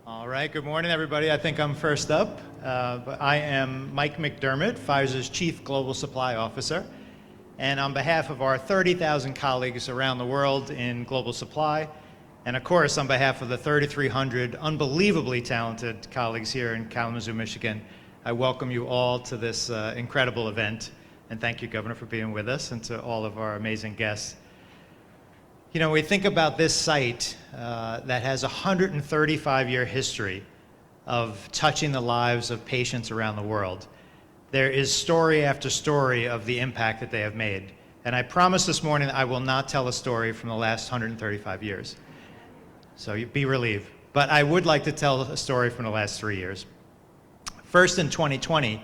All right, good morning, everybody. I think I'm first up. But I am Mike McDermott, Pfizer's Chief Global Supply Officer. And on behalf of our 30,000 colleagues around the world in global supply, and of course, on behalf of the 3,300 unbelievably talented colleagues here in Kalamazoo, Michigan, I welcome you all to this incredible event. And thank you, Governor, for being with us, and to all of our amazing guests. You know, we think about this site that has a 135-year history of touching the lives of patients around the world. There is story after story of the impact that they have made. And I promise this morning I will not tell a story from the last 135 years. So you be relieved. But I would like to tell a story from the last 3 years. First, in 2020,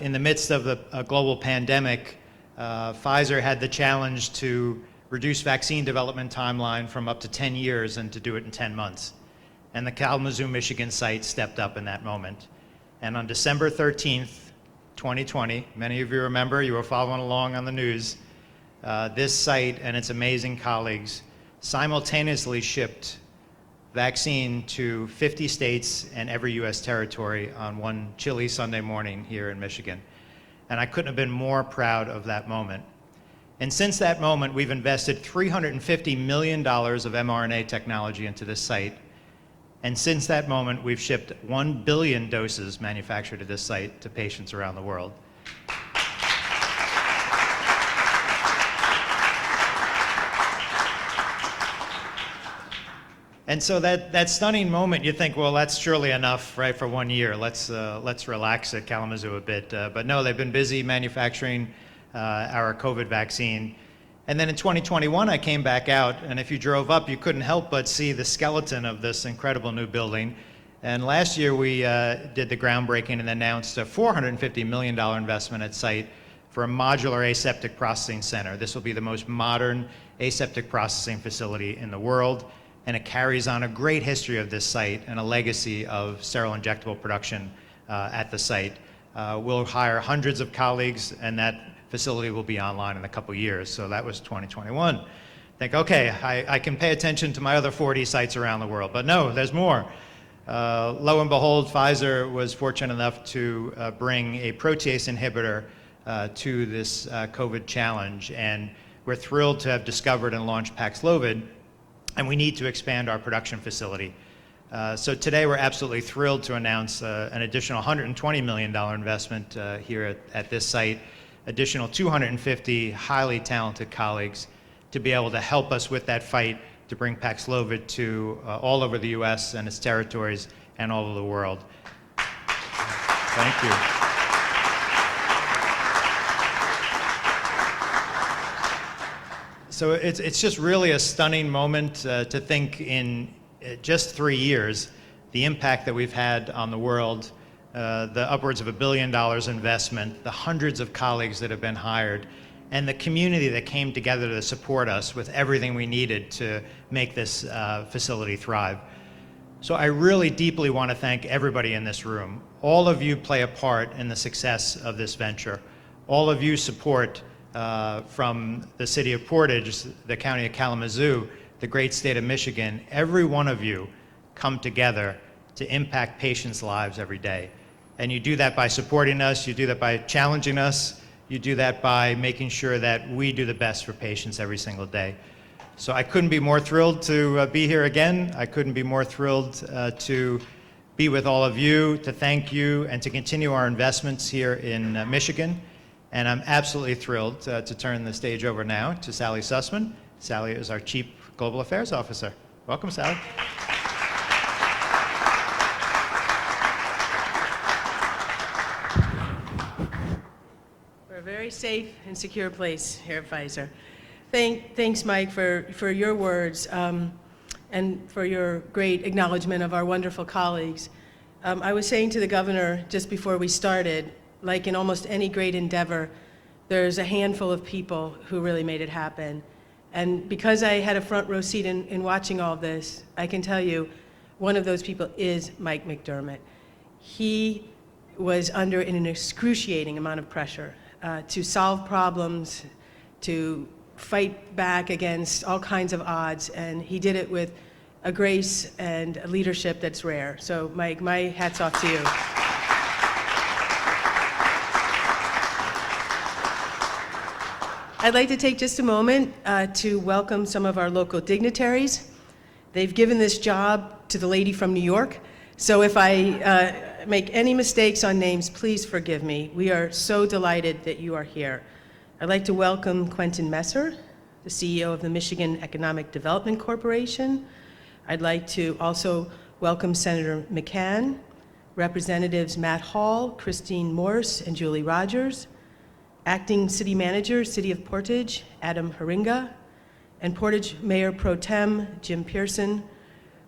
in the midst of a global pandemic, Pfizer had the challenge to reduce vaccine development timeline from up to 10 years and to do it in 10 months. And the Kalamazoo, Michigan site stepped up in that moment. And on December 13th, 2020, many of you remember, you were following along on the news, this site and its amazing colleagues simultaneously shipped vaccine to 50 states and every US territory on one chilly Sunday morning here in Michigan. And I couldn't have been more proud of that moment. And since that moment, we've invested $350 million of mRNA technology into this site. And since that moment, we've shipped 1 billion doses manufactured at this site to patients around the world. And so that stunning moment, you think, well, that's surely enough, right, for 1 year. Let's relax at Kalamazoo a bit. But no, they've been busy manufacturing our COVID vaccine. And then in 2021, I came back out, and if you drove up, you couldn't help but see the skeleton of this incredible new building. And last year, we did the groundbreaking and announced a $450 million investment at site for a modular aseptic processing center. This will be the most modern aseptic processing facility in the world, and it carries on a great history of this site and a legacy of sterile injectable production at the site. We'll hire hundreds of colleagues, and that facility will be online in a couple years. So that was 2021. Think, okay, I can pay attention to my other 40 sites around the world. But no, there's more. Lo and behold, Pfizer was fortunate enough to bring a protease inhibitor to this COVID challenge. And we're thrilled to have discovered and launched Paxlovid. And we need to expand our production facility. So today we're absolutely thrilled to announce an additional $120 million investment here at this site, additional 250 highly talented colleagues to be able to help us with that fight to bring Paxlovid to all over the US and its territories and all over the world. Thank you. So it's just really a stunning moment to think in just 3 years, the impact that we've had on the world, the upwards of $1 billion investment, the hundreds of colleagues that have been hired, and the community that came together to support us with everything we needed to make this facility thrive. So I really deeply want to thank everybody in this room. All of you play a part in the success of this venture. All of you support from the city of Portage, the county of Kalamazoo, the great state of Michigan. Every one of you come together to impact patients' lives every day. And you do that by supporting us, you do that by challenging us, you do that by making sure that we do the best for patients every single day. So I couldn't be more thrilled to be here again. I couldn't be more thrilled to be with all of you, to thank you, and to continue our investments here in Michigan. And I'm absolutely thrilled to turn the stage over now to Sally Sussman. Sally is our Chief Global Affairs Officer. Welcome, Sally. Very safe and secure place here at Pfizer. Thanks, Mike, for your words and for your great acknowledgement of our wonderful colleagues. I was saying to the governor just before we started, like in almost any great endeavor, there's a handful of people who really made it happen. And because I had a front row seat in watching all this, I can tell you one of those people is Mike McDermott. He was under an excruciating amount of pressure to solve problems, to fight back against all kinds of odds, and he did it with a grace and a leadership that's rare. So Mike, my hat's off to you. I'd like to take just a moment to welcome some of our local dignitaries. They've given this job to the lady from New York, so if I make any mistakes on names, please forgive me. We are so delighted that you are here. I'd like to welcome Quentin Messer, the CEO of the Michigan Economic Development Corporation. I'd like to also welcome Senator McCann, Representatives Matt Hall, Christine Morse, and Julie Rogers, Acting City Manager, City of Portage, Adam Haringa, and Portage Mayor Pro Tem, Jim Pearson.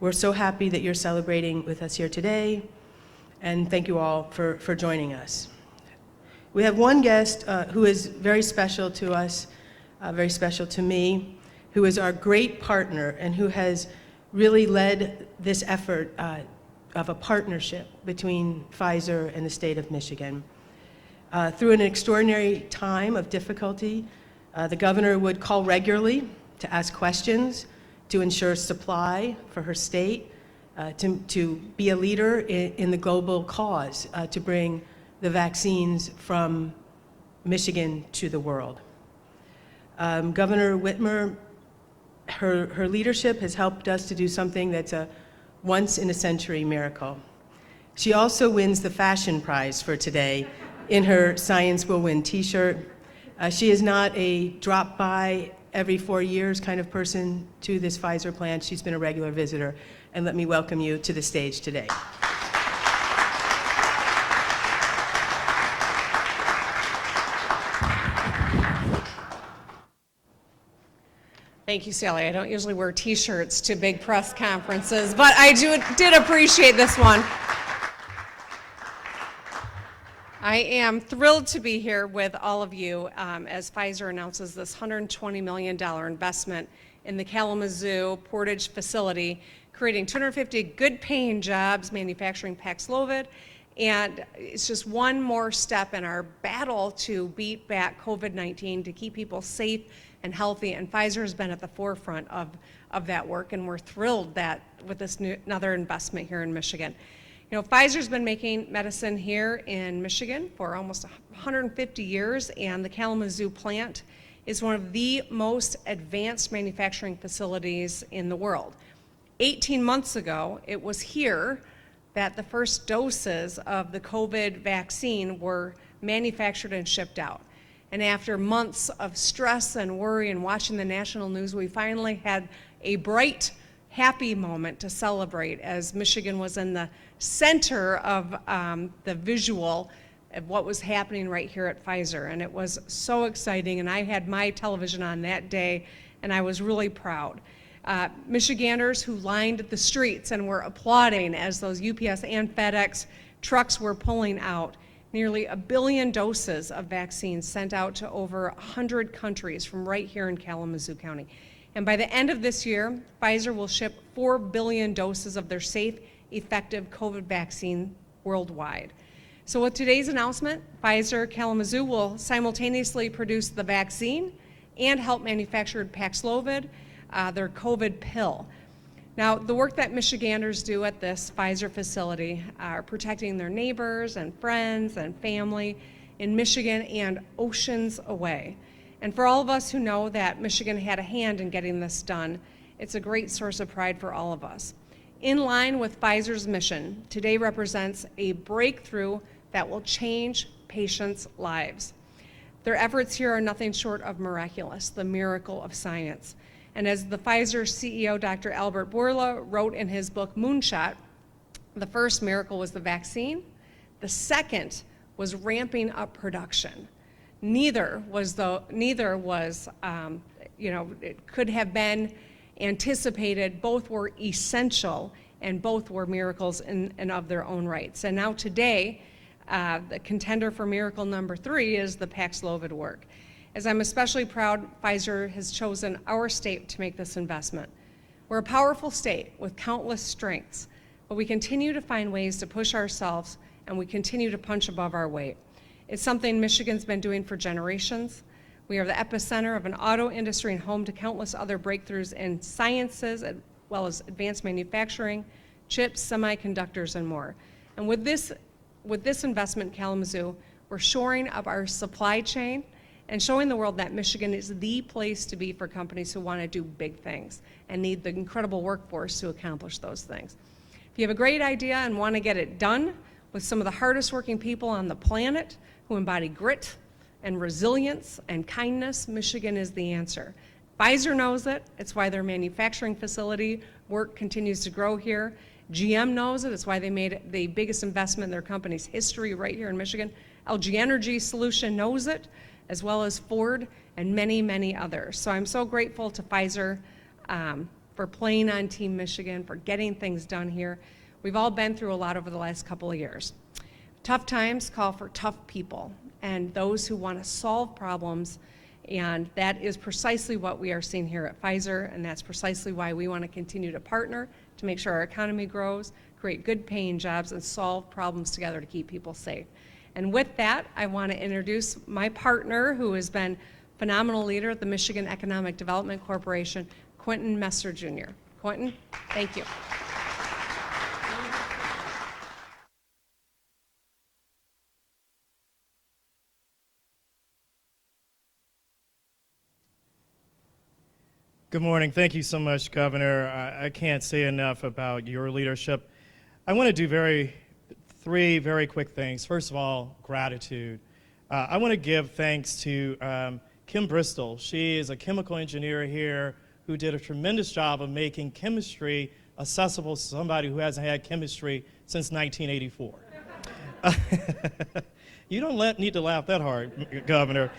We're so happy that you're celebrating with us here today, and thank you all for joining us. We have one guest who is very special to us, very special to me, who is our great partner and who has really led this effort of a partnership between Pfizer and the state of Michigan. Through an extraordinary time of difficulty, the governor would call regularly to ask questions, to ensure supply for her state, to be a leader in the global cause, to bring the vaccines from Michigan to the world. Governor Whitmer, her leadership has helped us to do something that's a once-in-a-century miracle. She also wins the fashion prize for today in her Science Will Win t-shirt. She is not a drop-by every 4 years kind of person to this Pfizer plant. She's been a regular visitor. And let me welcome you to the stage today. Thank you, Sally. I don't usually wear t-shirts to big press conferences, but I did appreciate this one. I am thrilled to be here with all of you as Pfizer announces this $120 million investment in the Kalamazoo Portage facility, creating 250 good-paying jobs manufacturing Paxlovid, and it's just one more step in our battle to beat back COVID-19, to keep people safe and healthy, and Pfizer has been at the forefront of that work, and we're thrilled that with this another investment here in Michigan. You know, Pfizer's been making medicine here in Michigan for almost 150 years, and the Kalamazoo plant is one of the most advanced manufacturing facilities in the world. 18 months ago, it was here that the first doses of the COVID vaccine were manufactured and shipped out. And after months of stress and worry and watching the national news, we finally had a bright, happy moment to celebrate as Michigan was in the center of the visual of what was happening right here at Pfizer. And it was so exciting, and I had my television on that day, and I was really proud. Michiganders who lined the streets and were applauding as those UPS and FedEx trucks were pulling out. Nearly 1 billion doses of vaccines sent out to over 100 countries from right here in Kalamazoo County. And by the end of this year, Pfizer will ship 4 billion doses of their safe, effective COVID vaccine worldwide. So with today's announcement, Pfizer Kalamazoo will simultaneously produce the vaccine and help manufacture Paxlovid, their COVID pill. Now, the work that Michiganders do at this Pfizer facility are protecting their neighbors and friends and family in Michigan and oceans away. And for all of us who know that Michigan had a hand in getting this done, it's a great source of pride for all of us. In line with Pfizer's mission, today represents a breakthrough that will change patients' lives. Their efforts here are nothing short of miraculous, the miracle of science. And as the Pfizer CEO, Dr. Albert Bourla, wrote in his book, Moonshot, the first miracle was the vaccine. The second was ramping up production. Neither was, it could have been anticipated. Both were essential, and both were miracles in of their own rights. And now today, the contender for miracle number 3 is the Paxlovid work. As I'm especially proud, Pfizer has chosen our state to make this investment. We're a powerful state with countless strengths, but we continue to find ways to push ourselves, and we continue to punch above our weight. It's something Michigan's been doing for generations. We are the epicenter of an auto industry and home to countless other breakthroughs in sciences, well as advanced manufacturing, chips, semiconductors, and more. And with this investment in Kalamazoo, we're shoring up our supply chain and showing the world that Michigan is the place to be for companies who want to do big things and need the incredible workforce to accomplish those things. If you have a great idea and want to get it done with some of the hardest working people on the planet who embody grit and resilience and kindness, Michigan is the answer. Pfizer knows it. It's why their manufacturing facility work continues to grow here. GM knows it. It's why they made the biggest investment in their company's history right here in Michigan. LG Energy Solution knows it, as well as Ford and many, many others. So I'm so grateful to Pfizer for playing on Team Michigan, for getting things done here. We've all been through a lot over the last couple of years. Tough times call for tough people and those who want to solve problems, and that is precisely what we are seeing here at Pfizer, and that's precisely why we want to continue to partner to make sure our economy grows, create good paying jobs, and solve problems together to keep people safe. And with that, I want to introduce my partner, who has been a phenomenal leader at the Michigan Economic Development Corporation, Quentin Messer Jr. Quentin, thank you. Good morning. Thank you so much, Governor. I can't say enough about your leadership. I want to do three very quick things. First of all, gratitude. I want to give thanks to Kim Bristol. She is a chemical engineer here who did a tremendous job of making chemistry accessible to somebody who hasn't had chemistry since 1984. You don't need to laugh that hard, Governor.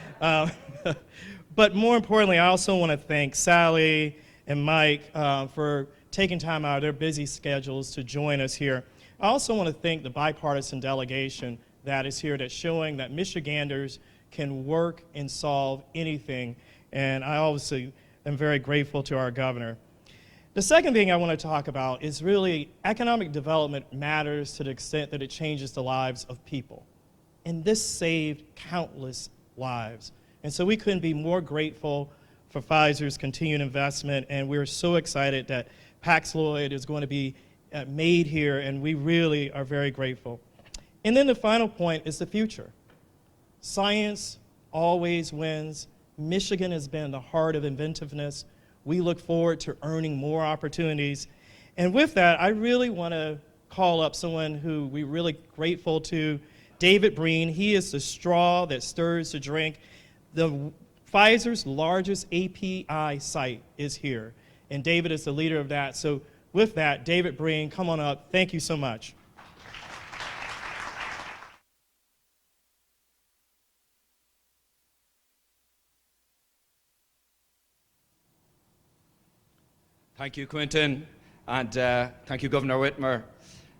But more importantly, I also want to thank Sally and Mike for taking time out of their busy schedules to join us here. I also want to thank the bipartisan delegation that is here, that's showing that Michiganders can work and solve anything. And I obviously am very grateful to our governor. The second thing I want to talk about is really economic development matters to the extent that it changes the lives of people. And this saved countless lives. And so we couldn't be more grateful for Pfizer's continued investment, and we're so excited that Paxlovid is going to be made here, and we really are very grateful. And then the final point is the future. Science always wins. Michigan has been the heart of inventiveness. We look forward to earning more opportunities. And with that, I really want to call up someone who we're really grateful to, David Breen. He is the straw that stirs the drink. Pfizer's largest API site is here, and David is the leader of that. So with that, David Breen, come on up. Thank you so much. Thank you, Quentin, and thank you, Governor Whitmer.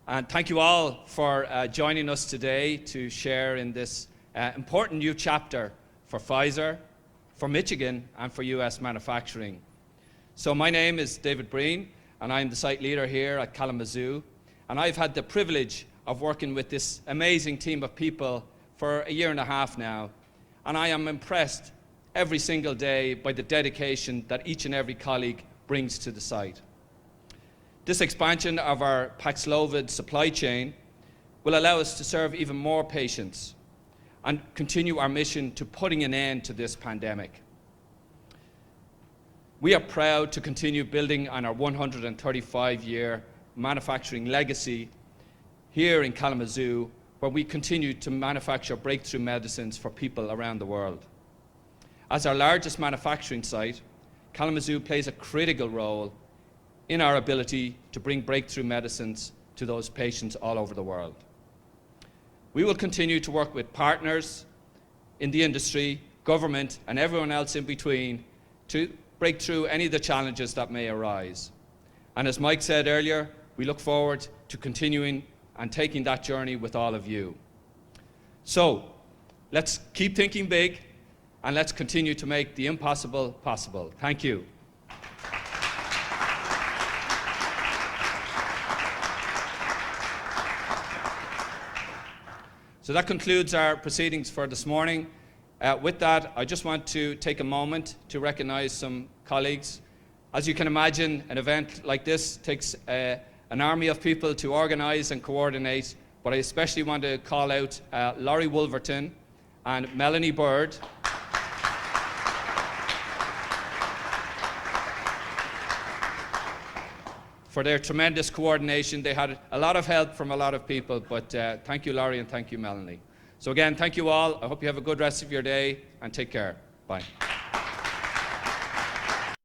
And thank you all for joining us today to share in this important new chapter for Pfizer, for Michigan, and for U.S. manufacturing. So my name is David Breen, and I'm the site leader here at Kalamazoo. And I've had the privilege of working with this amazing team of people for a year and a half now. And I am impressed every single day by the dedication that each and every colleague brings to the site. This expansion of our Paxlovid supply chain will allow us to serve even more patients and continue our mission to putting an end to this pandemic. We are proud to continue building on our 135-year manufacturing legacy here in Kalamazoo, where we continue to manufacture breakthrough medicines for people around the world. As our largest manufacturing site, Kalamazoo plays a critical role in our ability to bring breakthrough medicines to those patients all over the world. We will continue to work with partners in the industry, government, and everyone else in between to break through any of the challenges that may arise. And as Mike said earlier, we look forward to continuing and taking that journey with all of you. So let's keep thinking big, and let's continue to make the impossible possible. Thank you. So that concludes our proceedings for this morning. With that, I just want to take a moment to recognize some colleagues As you can imagine, an event like this takes an army of people to organize and coordinate, but I especially want to call out Laurie Wolverton and Melanie Bird. For their tremendous coordination. They had a lot of help from a lot of people, but thank you, Laurie, and thank you, Melanie. So again, thank you all. I hope you have a good rest of your day, and take care. Bye.